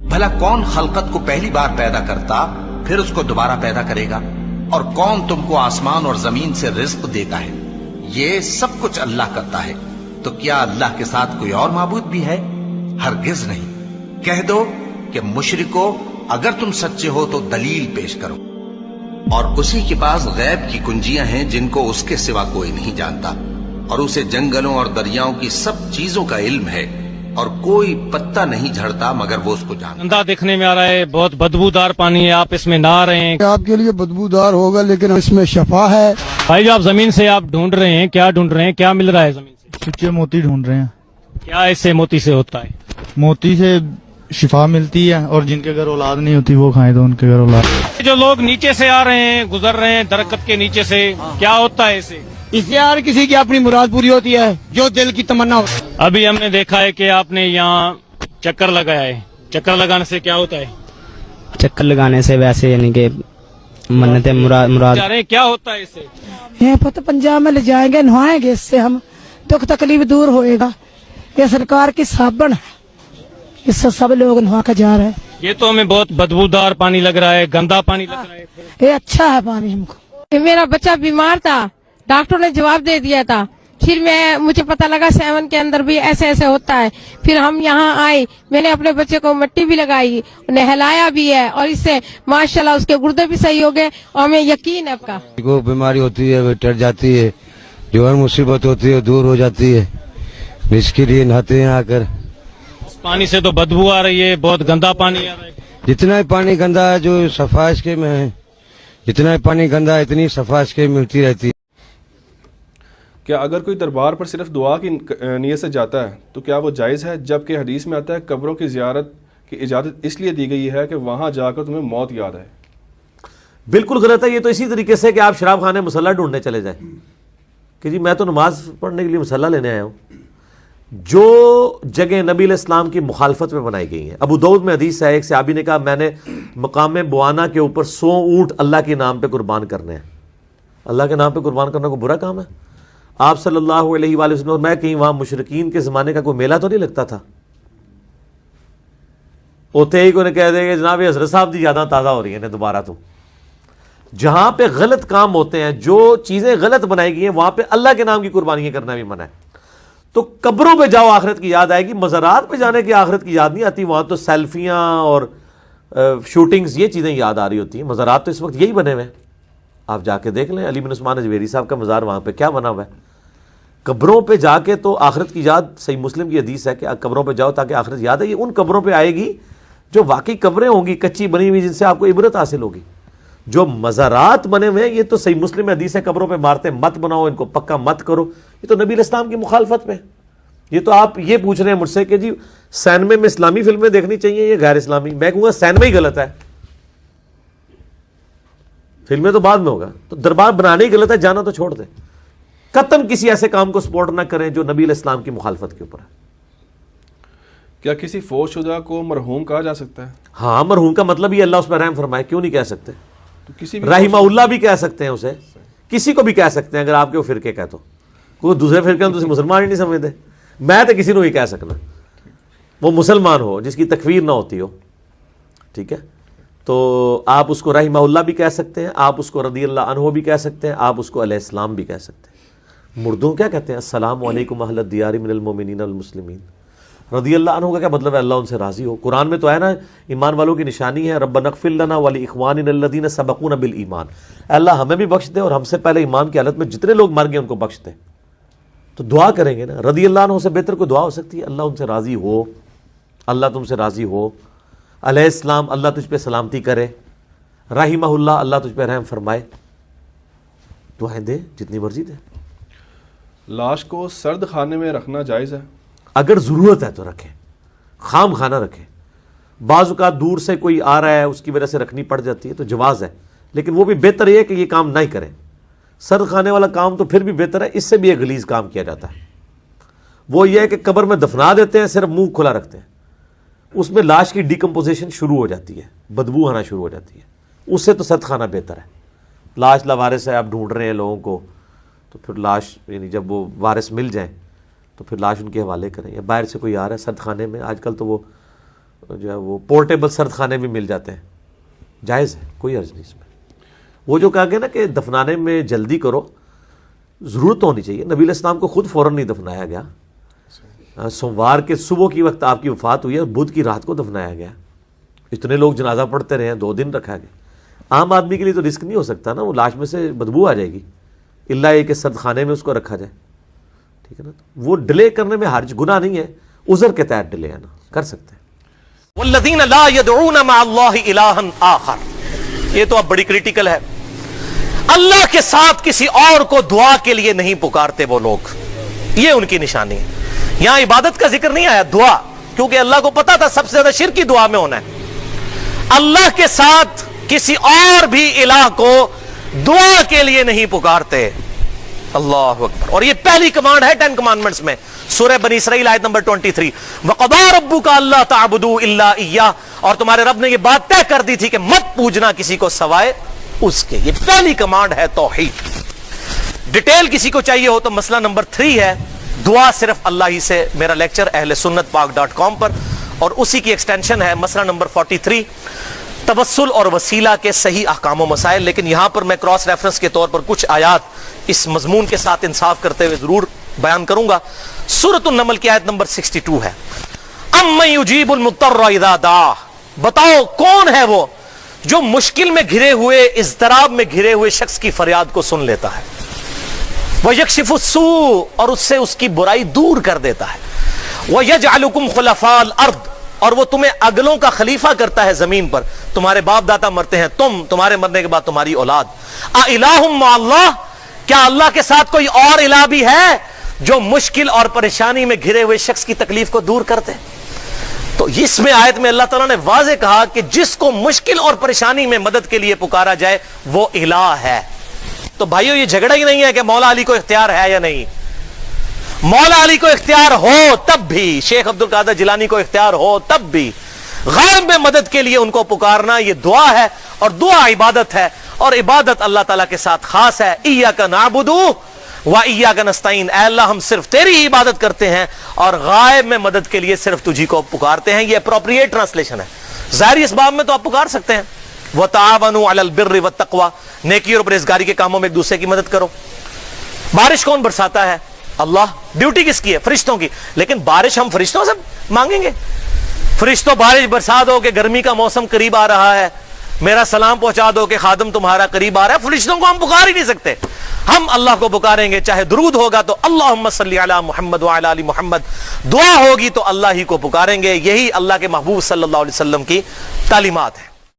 بھلا کون خلقت کو پہلی بار پیدا کرتا پھر اس کو دوبارہ پیدا کرے گا؟ اور کون تم کو آسمان اور زمین سے رزق دیتا ہے؟ یہ سب کچھ اللہ کرتا ہے، تو کیا اللہ کے ساتھ کوئی اور معبود بھی ہے؟ ہرگز نہیں۔ کہہ دو کہ مشرکو، اگر تم سچے ہو تو دلیل پیش کرو۔ اور اسی کے پاس غیب کی کنجیاں ہیں جن کو اس کے سوا کوئی نہیں جانتا، اور اسے جنگلوں اور دریاؤں کی سب چیزوں کا علم ہے، اور کوئی پتا نہیں جھڑتا مگر وہ اس کو جانتا۔ گندا دیکھنے میں آ رہا ہے، بہت بدبودار پانی ہے، آپ اس میں نہا رہے ہیں۔ آپ کے لیے بدبودار ہوگا لیکن اس میں شفا ہے۔ بھائی جو آپ زمین سے آپ ڈھونڈ رہے ہیں، کیا ڈھونڈ رہے ہیں؟ کیا مل رہا ہے زمین سے؟ سچے موتی ڈھونڈ رہے ہیں۔ کیا اس سے موتی سے ہوتا ہے؟ موتی سے شفا ملتی ہے، اور جن کے گھر اولاد نہیں ہوتی وہ کھائیں تو ان کے گھر اولاد۔ جو لوگ نیچے سے آ رہے ہیں، گزر رہے ہیں درخت کے نیچے سے، کیا ہوتا ہے اسے؟ اس سے ہر کسی کی اپنی مراد پوری ہوتی ہے، جو دل کی تمنا ہوتی ہے۔ ابھی ہم نے دیکھا ہے کہ آپ نے یہاں چکر لگایا ہے، چکر لگانے سے کیا ہوتا ہے؟ چکر لگانے سے ویسے یعنی کہ منتیں مراد جا رہے ہیں، کیا ہوتا ہے اس سے؟ یہ پتہ پنجاب میں لے جائیں گے، نہائیں گے، اس سے ہم دکھ تکلیف دور ہوئے گا۔ یہ سرکار کی صابن ہے، اس سے سب لوگ نہا کے جا رہے ہیں۔ یہ تو ہمیں بہت بدبودار پانی لگ رہا ہے، گندا پانی لگ رہا ہے۔ یہ اچھا ہے پانی ہم کو۔ میرا بچہ بیمار تھا، ڈاکٹر نے جواب دے دیا تھا، پھر مجھے پتا لگا 7 کے اندر بھی ایسے ایسے ہوتا ہے، پھر ہم یہاں آئے، میں نے اپنے بچے کو مٹی بھی لگائی، نہلایا بھی ہے، اور اس سے ماشاءاللہ اس کے گردے بھی صحیح ہو گئے، اور ہمیں یقین ہے آپ کا۔ کو بیماری ہوتی ہے وہ ٹر جاتی ہے، جو ہر مصیبت ہوتی ہے دور ہو جاتی ہے، اس کے لیے نہاتے ہیں آ کر۔ اس پانی سے تو بدبو آ رہی ہے، بہت گندا پانی آ رہا ہے۔ جتنا ہی پانی گندا ہے جو صفائی کے میں ہے، جتنا ہی پانی گندا ہے اتنی صفائی کے ملتی رہتی ہے۔ کیا اگر کوئی دربار پر صرف دعا کی نیت سے جاتا ہے تو کیا وہ جائز ہے؟ جبکہ حدیث میں آتا ہے قبروں کی زیارت کی اجازت اس لیے دی گئی ہے کہ وہاں جا کر تمہیں موت یاد ہے۔ بالکل غلط ہے۔ یہ تو اسی طریقے سے کہ آپ شراب خانے مسلح ڈھونڈنے چلے جائیں کہ جی میں تو نماز پڑھنے کے لیے مسلح لینے آیا ہوں۔ جو جگہ نبی علیہ السلام کی مخالفت میں بنائی گئی ہیں، ابو داؤد میں حدیث ہے، ایک صحابی نے کہا میں نے مقام بوانا کے اوپر 100 اونٹ اللہ کے نام پہ قربان کرنے ہیں۔ اللہ کے نام پہ قربان کرنا کوئی برا کام ہے؟ آپ صلی اللہ علیہ وآلہ وسلم، میں کہیں وہاں مشرکین کے زمانے کا کوئی میلہ تو نہیں لگتا تھا؟ ہوتے ہی کوئی کہہ دے کہ جناب یہ حضرت صاحب دی یاداں تازہ ہو رہی ہیں دوبارہ۔ تو جہاں پہ غلط کام ہوتے ہیں، جو چیزیں غلط بنائی گئی ہیں، وہاں پہ اللہ کے نام کی قربانیاں کرنا بھی منع ہے۔ تو قبروں پہ جاؤ آخرت کی یاد آئے گی، مزارات پہ جانے کی آخرت کی یاد نہیں آتی، وہاں تو سیلفیاں اور شوٹنگز یہ چیزیں یاد آ رہی ہوتی ہیں۔ مزارات تو اس وقت یہی بنے ہوئے ہیں، آپ جا کے دیکھ لیں، علی بن عثمان اجویری صاحب کا مزار وہاں پہ کیا بنا ہوا ہے۔ قبروں پہ جا کے تو آخرت کی یاد، صحیح مسلم کی حدیث ہے کہ قبروں پہ جاؤ تاکہ آخرت یاد ہے، یہ ان قبروں پہ آئے گی جو واقعی قبریں ہوں گی کچی بنی ہوئی، جن سے آپ کو عبرت حاصل ہوگی۔ جو مزارات بنے ہوئے ہیں یہ تو صحیح مسلم میں حدیث ہے قبروں پہ مارتے مت بناؤ، ان کو پکا مت کرو، یہ تو نبی علیہ السلام کی مخالفت میں۔ یہ تو آپ یہ پوچھ رہے ہیں مجھ سے کہ جی سینمے میں اسلامی فلمیں دیکھنی چاہیے یا غیر اسلامی؟ میں کہوں گا سینما ہی غلط ہے، فلمیں تو بعد میں ہوگا، تو دربار بنانے ہی غلط ہے، جانا تو چھوڑ دیں۔ قطعاً کسی ایسے کام کو سپورٹ نہ کریں جو نبی علیہ السلام کی مخالفت کے اوپر ہے۔ کیا کسی فوت شدہ کو مرحوم کہا جا سکتا ہے؟ ہاں، مرحوم کا مطلب یہ اللہ اس پر رحم فرمائے، کیوں نہیں کہہ سکتے؟ تو کسی بھی رحمہ اللہ بھی کہہ سکتے ہیں اسے، کسی کو بھی کہہ سکتے ہیں اگر آپ کے وہ فرقے کا، تو کوئی دوسرے فرقے میں تو مسلمان ہی نہیں سمجھتے۔ میں تو کسی کو ہی کہہ سکنا، وہ مسلمان ہو جس کی تکفیر نہ ہوتی ہو، ٹھیک ہے؟ تو آپ اس کو رحمہ اللہ بھی کہہ سکتے ہیں، آپ اس کو رضی اللہ عنہ بھی کہہ سکتے ہیں، آپ اس کو علیہ السلام بھی کہہ سکتے ہیں۔ مردوں کیا کہتے ہیں؟ السلام علیکم اہل الدیار من المؤمنین والمسلمین۔ رضی اللہ عنہ کا کیا مطلب ہے؟ اللہ ان سے راضی ہو۔ قرآن میں تو ہے نا، ایمان والوں کی نشانی ہے ربنا اغفر لنا ولاخواننا الذین سبقونا بالایمان، اللہ ہمیں بھی بخش دے اور ہم سے پہلے ایمان کی حالت میں جتنے لوگ مر گئے ان کو بخش دے۔ تو دعا کریں گے نا، رضی اللہ عنہ سے بہتر کوئی دعا ہو سکتی ہے؟ اللہ ان سے راضی ہو، اللہ تم سے راضی ہو، علیہ السلام اللہ تجھ پہ سلامتی کرے، رحمہ اللہ اللہ تجھ پہ رحم فرمائے، دعائیں دے جتنی مرضی دے۔ لاش کو سرد خانے میں رکھنا جائز ہے؟ اگر ضرورت ہے تو رکھیں، خام خانہ رکھیں۔ بعض اوقات دور سے کوئی آ رہا ہے اس کی وجہ سے رکھنی پڑ جاتی ہے تو جواز ہے، لیکن وہ بھی بہتر یہ ہے کہ یہ کام نہ ہی کریں۔ سرد خانے والا کام تو پھر بھی بہتر ہے، اس سے بھی ایک غلیظ کام کیا جاتا ہے، وہ یہ ہے کہ قبر میں دفنا دیتے ہیں، صرف منہ کھلا رکھتے ہیں، اس میں لاش کی ڈیکمپوزیشن شروع ہو جاتی ہے، بدبو آنا شروع ہو جاتی ہے، اس سے تو سرد خانہ بہتر ہے۔ لاش لاوارث ہے، آپ ڈھونڈ رہے ہیں لوگوں کو، تو پھر لاش یعنی جب وہ وارث مل جائیں تو پھر لاش ان کے حوالے کریں، یا باہر سے کوئی آ رہا ہے سرد خانے میں، آج کل تو وہ جو ہے وہ پورٹیبل سرد خانے بھی مل جاتے ہیں, جائز ہے, کوئی عرض نہیں اس میں. وہ جو کہا گیا نا کہ دفنانے میں جلدی کرو, ضرورت ہونی چاہیے. نبی علیہ السلام کو خود فوراً نہیں دفنایا گیا, سوموار کے صبح کی وقت آپ کی وفات ہوئی ہے, بدھ کی رات کو دفنایا گیا. اتنے لوگ جنازہ پڑھتے رہے ہیں, 2 دن رکھا گیا. عام آدمی کے لیے تو رسک نہیں ہو سکتا نا, وہ لاش میں سے بدبو آ جائے گی, اللہ یہ کہ سرد خانے میں اس کو رکھا جائے. ٹھیک ہے نا, وہ ڈیلے کرنے میں حرج, گناہ نہیں ہے, عذر کے تحت ڈیلے ہے نا, کر سکتے ہیں. والذین لا يدعون مع اللہ الہا آخر, یہ تو اب بڑی کریٹیکل ہے. اللہ کے ساتھ کسی اور کو دعا کے لیے نہیں پکارتے وہ لوگ, یہ ان کی نشانی ہے. یہاں عبادت کا ذکر نہیں آیا, دعا, کیونکہ اللہ کو پتا تھا سب سے زیادہ شرک کی دعا میں ہونا ہے. اللہ کے ساتھ کسی اور بھی الہ کو دعا کے لیے نہیں پکارتے. اللہ اکبر. اور یہ پہلی کمانڈ ہے 10 کمانڈمنٹس میں, سورہ بنی اسرائیل آیت نمبر 23. وَقَضَىٰ رَبُّكَ أَلَّا تَعْبُدُوا إِلَّا إِيَّاهُ, اور تمہارے رب نے یہ بات طے کر دی تھی کہ مت پوجنا کسی کو سوائے اس کے. یہ پہلی کمانڈ ہے توحید. ڈیٹیل کسی کو چاہیے ہو تو مسئلہ نمبر 3 ہے دعا صرف اللہ ہی سے, میرا لیکچر اہل سنت پاک.com پر, اور اسی کی ایکسٹینشن ہے مسئلہ نمبر 43 توسل اور وسیلہ کے صحیح احکام و مسائل. لیکن یہاں پر میں کراس ریفرنس کے طور پر کچھ آیات اس مضمون کے ساتھ انصاف کرتے ہوئے ضرور بیان کروں گا. سورۃ النمل کی آیت نمبر 62 ہے, اَمَّن يُجِيبُ الْمُضْطَرَّ إِذَا دَعَاهُ, بتاؤ کون ہے وہ جو مشکل میں گھرے ہوئے, اضطراب میں گھرے ہوئے شخص کی فریاد کو سن لیتا ہے. وَيَكْشِفُ السُّوءَ, اور اس سے اس کی برائی دور کر دیتا ہے. وَيَجْعَلُكُمْ خُلَفَاءَ الْأَرْضِ, اور وہ تمہیں اگلوں کا خلیفہ کرتا ہے زمین پر. تمہارے باپ دادا مرتے ہیں, تمہارے مرنے کے بعد تمہاری اولاد. اَإِلَٰهٌ مَّعَ اللَّهِ, کیا اللہ کے ساتھ کوئی اور الہ بھی ہے جو مشکل اور پریشانی میں گھرے ہوئے شخص کی تکلیف کو دور کرتے؟ تو اس میں آیت میں اللہ تعالیٰ نے واضح کہا کہ جس کو مشکل اور پریشانی میں مدد کے لیے پکارا جائے وہ الہ ہے. تو بھائیو یہ جھگڑا ہی نہیں ہے کہ مولا علی کو اختیار ہے یا نہیں. مولا علی کو اختیار ہو تب بھی, شیخ عبد القادر جیلانی کو اختیار ہو تب بھی, غیب میں مدد کے لیے ان کو پکارنا یہ دعا ہے, اور دعا عبادت ہے, اور عبادت اللہ تعالیٰ کے ساتھ خاص ہے. ایاک نعبد و ایاک نستعین, اے اللہ ہم صرف تیری ہی عبادت کرتے ہیں اور غائب میں مدد کے لیے صرف تجھی کو پکارتے ہیں. یہ اپروپریٹ ٹرانسلیشن ہے. ظاہری اسباب میں تو آپ پکار سکتے ہیں, وَتَعَاوَنُوا عَلَى الْبِرِّ وَالتَّقْوَىٰ, نیکی اور پرہیزگاری کے کاموں میں ایک دوسرے کی مدد کرو. بارش کون برساتا ہے؟ اللہ. ڈیوٹی کس کی ہے؟ فرشتوں کی. لیکن بارش ہم فرشتوں سے مانگیں گے؟ فرشتوں بارش برسا دو کہ گرمی کا موسم قریب آ رہا ہے, میرا سلام پہنچا دو کہ خادم تمہارا قریب آ رہا ہے. فرشتوں کو ہم پکار ہی نہیں سکتے. ہم اللہ کو پکاریں گے, چاہے درود ہوگا تو اللہم صلی علی محمد وعلی آل محمد, دعا ہوگی تو اللہ ہی کو پکاریں گے. یہی اللہ کے محبوب صلی اللہ علیہ وسلم کی تعلیمات ہیں.